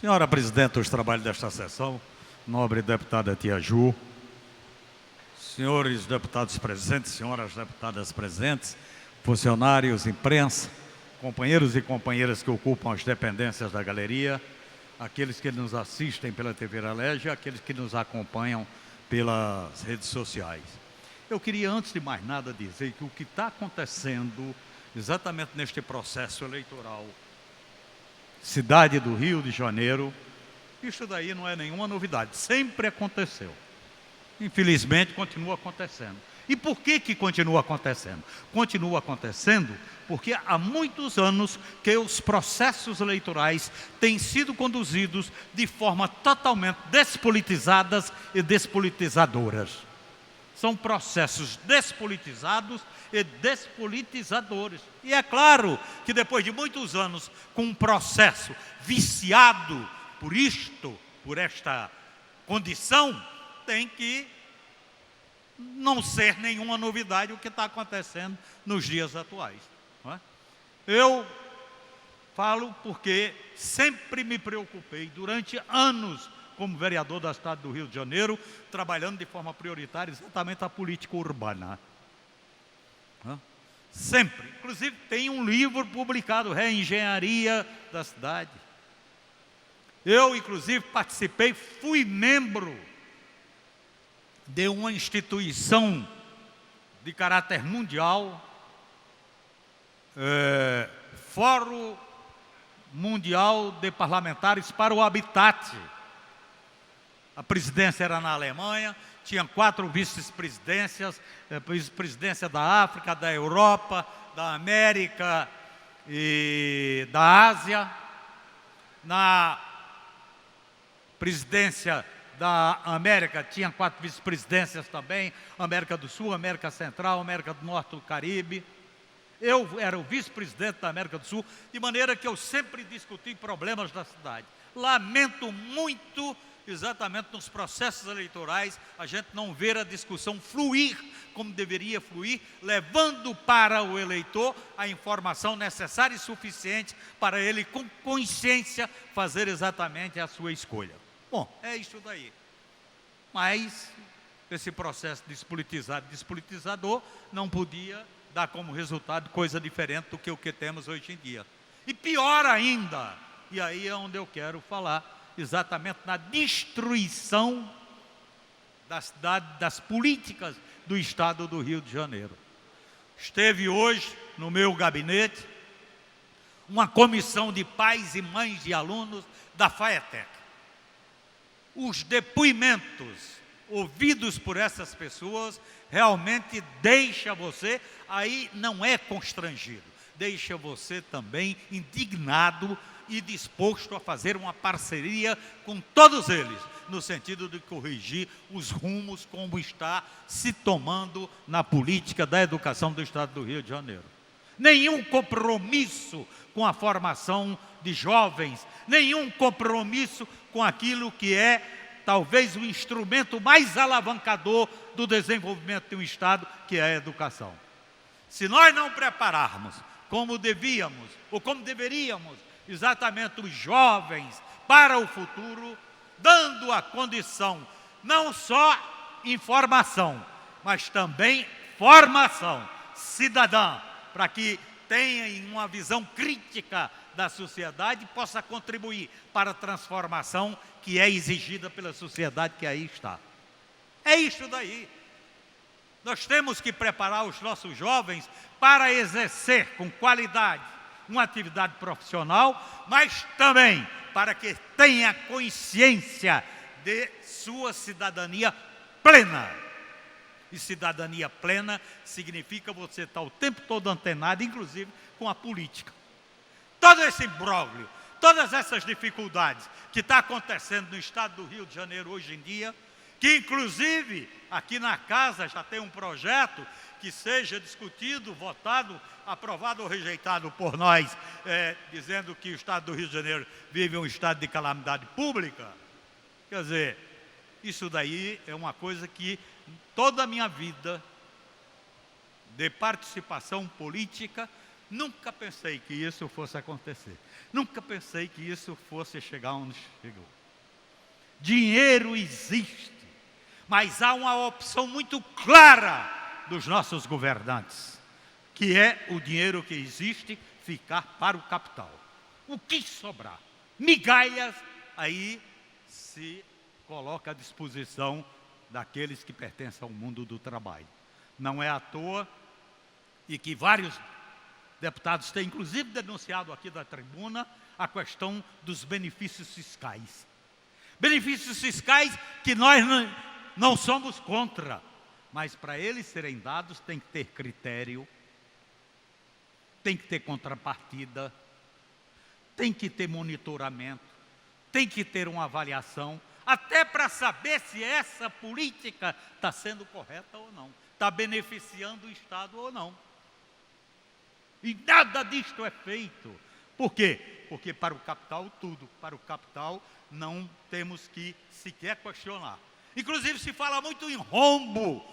Senhora Presidente dos trabalhos desta sessão, nobre deputada Tia Ju, senhores deputados presentes, senhoras deputadas presentes, funcionários, imprensa, companheiros e companheiras que ocupam as dependências da galeria, aqueles que nos assistem pela TV Alerj e aqueles que nos acompanham pelas redes sociais. Eu queria, antes de mais nada, dizer que o que está acontecendo exatamente neste processo eleitoral, cidade do Rio de Janeiro, isso daí não é nenhuma novidade, sempre aconteceu. Infelizmente, continua acontecendo. E por que que continua acontecendo? Continua acontecendo porque há muitos anos que os processos eleitorais têm sido conduzidos de forma totalmente despolitizadas e despolitizadoras. São processos despolitizados e despolitizadores. E é claro que depois de muitos anos com um processo viciado por isto, por esta condição, tem que não ser nenhuma novidade o que está acontecendo nos dias atuais. Não é? Eu falo porque sempre me preocupei, durante anos, como vereador da cidade do Rio de Janeiro, trabalhando de forma prioritária exatamente a política urbana. Não é? Sempre. Inclusive, tem um livro publicado, Reengenharia da Cidade. Eu, inclusive, participei, fui membro de uma instituição de caráter mundial, Fórum Mundial de Parlamentares para o Habitat. A presidência era na Alemanha, tinha 4 vice-presidências, vice-presidência da África, da Europa, da América e da Ásia. Na presidência da América tinha 4 vice-presidências também, América do Sul, América Central, América do Norte do Caribe. Eu era o vice-presidente da América do Sul, de maneira que eu sempre discuti problemas da cidade. Lamento muito, exatamente nos processos eleitorais, a gente não ver a discussão fluir como deveria fluir, levando para o eleitor a informação necessária e suficiente para ele, com consciência, fazer exatamente a sua escolha. Bom, é isso daí. Mas esse processo despolitizado, despolitizador, não podia dar como resultado coisa diferente do que o que temos hoje em dia. E pior ainda, e aí é onde eu quero falar, exatamente na destruição da cidade, das políticas do Estado do Rio de Janeiro. Esteve hoje no meu gabinete uma comissão de pais e mães de alunos da FAETEC. Os depoimentos ouvidos por essas pessoas realmente deixa você, aí não é constrangido, deixa você também indignado e disposto a fazer uma parceria com todos eles, no sentido de corrigir os rumos como está se tomando na política da educação do Estado do Rio de Janeiro. Nenhum compromisso com a formação de jovens, nenhum compromisso com aquilo que é talvez o instrumento mais alavancador do desenvolvimento de um Estado, que é a educação. Se nós não prepararmos como devíamos, ou como deveríamos, exatamente os jovens para o futuro, dando a condição não só informação, mas também formação cidadã, para que tenha uma visão crítica da sociedade e possa contribuir para a transformação que é exigida pela sociedade que aí está. É isso daí. Nós temos que preparar os nossos jovens para exercer com qualidade uma atividade profissional, mas também para que tenha consciência de sua cidadania plena. E cidadania plena significa você estar o tempo todo antenado, inclusive com a política. Todo esse imbróglio, todas essas dificuldades que está acontecendo no Estado do Rio de Janeiro hoje em dia, que inclusive aqui na casa já tem um projeto que seja discutido, votado, aprovado ou rejeitado por nós, dizendo que o Estado do Rio de Janeiro vive um estado de calamidade pública. Quer dizer, isso daí é uma coisa que toda a minha vida de participação política Nunca pensei que isso fosse acontecer. Nunca pensei que isso fosse chegar onde chegou. Dinheiro existe, mas há uma opção muito clara dos nossos governantes, que é o dinheiro que existe ficar para o capital. O que sobrar? Migalhas, aí se coloca à disposição daqueles que pertencem ao mundo do trabalho. Não é à toa e que vários deputados têm inclusive denunciado aqui da tribuna a questão dos benefícios fiscais. Benefícios fiscais que nós não somos contra, mas para eles serem dados tem que ter critério, tem que ter contrapartida, tem que ter monitoramento, tem que ter uma avaliação, até para saber se essa política está sendo correta ou não, está beneficiando o Estado ou não. E nada disto é feito. Por quê? Porque para o capital tudo, para o capital não temos que sequer questionar. Inclusive se fala muito em rombo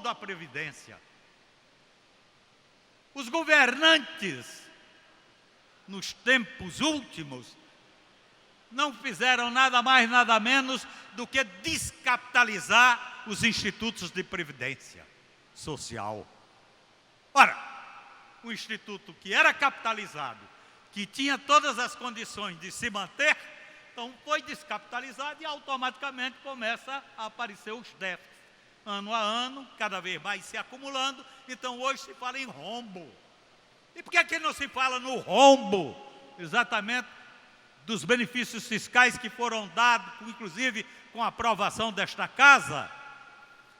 da Previdência. Os governantes, nos tempos últimos, não fizeram nada mais, nada menos do que descapitalizar os institutos de previdência social. Ora, o instituto que era capitalizado, que tinha todas as condições de se manter, então foi descapitalizado e automaticamente começa a aparecer os déficits. Ano a ano, cada vez mais se acumulando, então hoje se fala em rombo. E por que não se fala no rombo, exatamente, dos benefícios fiscais que foram dados, inclusive com a aprovação desta casa,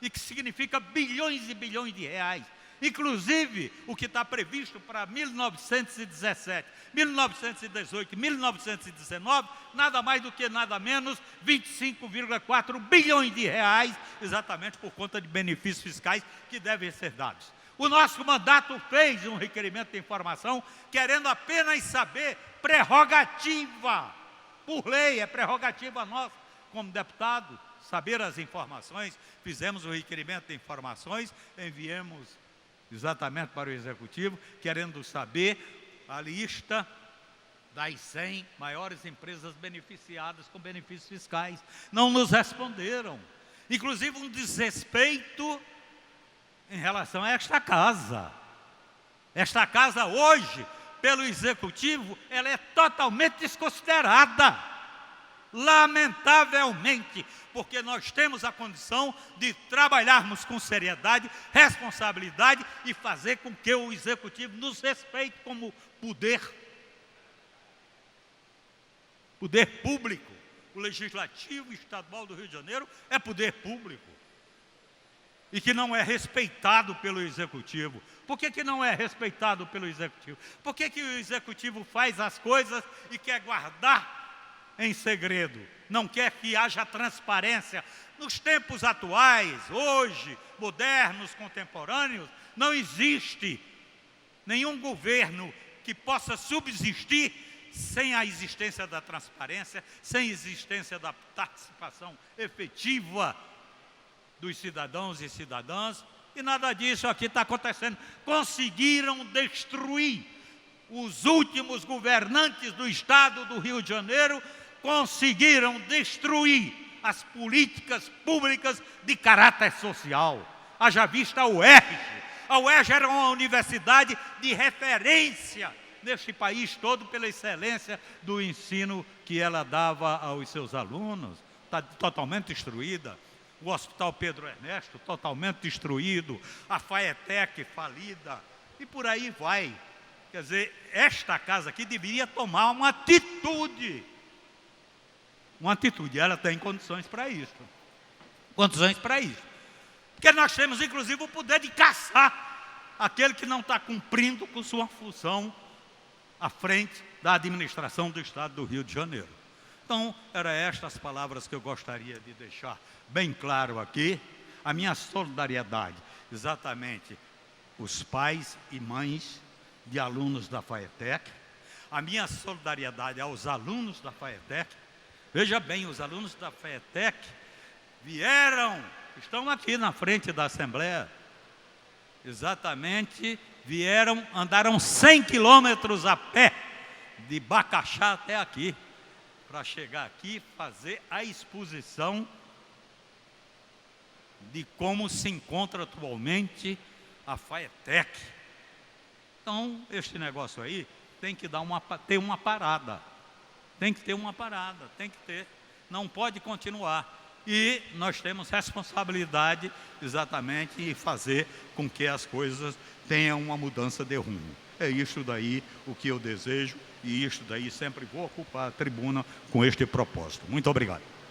e que significa bilhões e bilhões de reais. Inclusive, o que está previsto para 1917, 1918, 1919, nada mais do que nada menos 25,4 bilhões de reais, exatamente por conta de benefícios fiscais que devem ser dados. O nosso mandato fez um requerimento de informação, querendo apenas saber prerrogativa, por lei, é prerrogativa nossa, como deputado, saber as informações. Fizemos o requerimento de informações, enviamos exatamente para o Executivo, querendo saber a lista das 100 maiores empresas beneficiadas com benefícios fiscais. Não nos responderam. Inclusive um desrespeito em relação a esta casa. Esta casa hoje, pelo Executivo, ela é totalmente desconsiderada. Lamentavelmente, porque nós temos a condição de trabalharmos com seriedade, responsabilidade e fazer com que o Executivo nos respeite como poder público. O Legislativo Estadual do Rio de Janeiro é poder público e que não é respeitado pelo Executivo. Por que não é respeitado pelo Executivo? Por que o Executivo faz as coisas e quer guardar em segredo, não quer que haja transparência? Nos tempos atuais, hoje, modernos, contemporâneos, não existe nenhum governo que possa subsistir sem a existência da transparência, sem a existência da participação efetiva dos cidadãos e cidadãs, e nada disso aqui está acontecendo. Conseguiram destruir os últimos governantes do Estado do Rio de Janeiro, conseguiram destruir as políticas públicas de caráter social. Haja vista a UERJ. A UERJ era uma universidade de referência neste país todo pela excelência do ensino que ela dava aos seus alunos. Está totalmente destruída. O Hospital Pedro Ernesto, totalmente destruído. A FAETEC falida. E por aí vai. Quer dizer, esta casa aqui deveria tomar uma atitude. Ela tem condições para isso. Porque nós temos, inclusive, o poder de caçar aquele que não está cumprindo com sua função à frente da administração do Estado do Rio de Janeiro. Então, eram estas palavras que eu gostaria de deixar bem claro aqui. A minha solidariedade, exatamente, os pais e mães de alunos da FAETEC. A minha solidariedade aos alunos da FAETEC. Veja bem, os alunos da FAETEC estão aqui na frente da Assembleia, exatamente, andaram 100 quilômetros a pé, de Bacaxá até aqui, para chegar aqui e fazer a exposição de como se encontra atualmente a Faetec. Então, este negócio aí tem que ter uma parada. Tem que ter uma parada, não pode continuar. E nós temos responsabilidade exatamente em fazer com que as coisas tenham uma mudança de rumo. É isso daí o que eu desejo, e isso daí sempre vou ocupar a tribuna com este propósito. Muito obrigado.